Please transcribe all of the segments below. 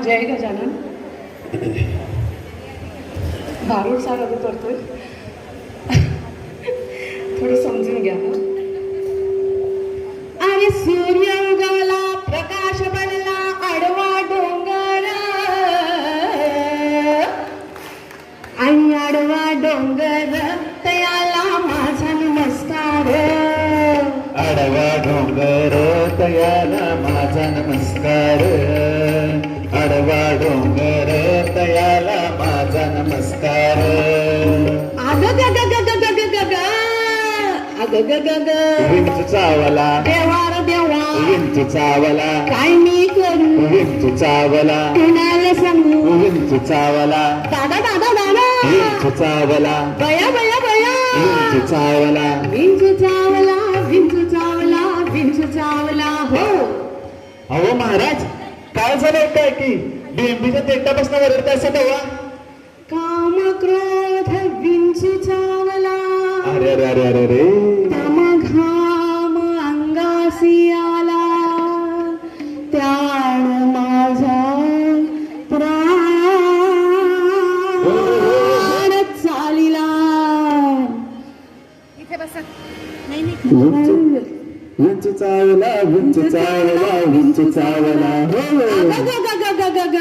जय गजानन. भारूड सारा करतोय, थोडं समजून घ्या. आणि सूर्य उगवला, प्रकाश पडला, आडवा डोंगर, आणि आडवा डोंगर तयाला माझा नमस्कार. आडवा डोंगर तयाला माझा नमस्कार. आडवा डोंगर तयाला माझा नमस्कार. अग ग ग ग ग ग ग ग ग, अग ग ग ग, विंचू चावला, देवा रे देवा, विंचू चावला, काय मी करू, विंचू चावला, कुणाला सांगू, विंचू चावला, दादा दादा दादा, विंचू चावला, बया बया बया, विंचू चावला. विंचू चावला, विंचू चावला, विंचू चावला. हो अहो महाराज, काय झालंय काय की बेंबीच्या देठापासून वरडत असं तेव्हा? काम क्रोध विंचू चावला, अरे अरे अरे अरे रे, तम घाम अंगासी आला, त्याण माझा प्राण चालिला. विंचू चावला, विंचू चावला, विंचू चावला. अग ग ग ग ग ग,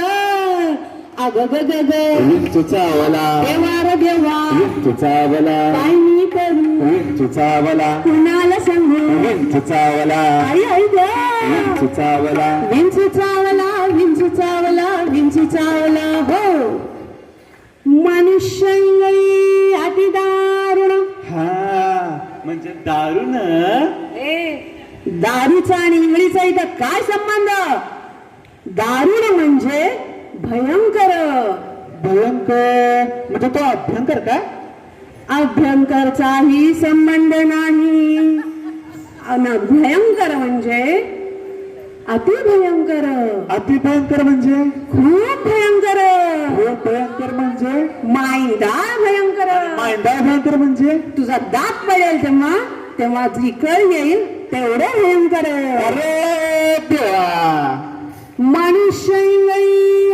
अग ग ग ग, विंचू चावला, देवा रे देवा, विंचू चावला, काय मी करू, विंचू चावला, कुणाला सांगू, विंचू चावला, आई आई ग, विंचू चावला. विंचू चावला, विंचू चावला, विंचू चावला. हो मनुष्य इंगळी अति दारुण. हा म्हणजे दारुण. दारूचा आणि इंगळीचा इथं काय संबंध? दारुण म्हणजे भयंकर. भयंकर म्हणजे तो अभ्यंकर का? अभ्यंकरचाही संबंध नाही. अन भयंकर म्हणजे अति भयंकर. अति भयंकर म्हणजे खूप भयंकर. खूप भयंकर म्हणजे मायदार भयंकर. मांडा भयंकर म्हणजे तुझा दात पडेल तेव्हा तेव्हा जी कळ येईल तेवढे भयंकर. अरे देवा. मनुष्य इंगळी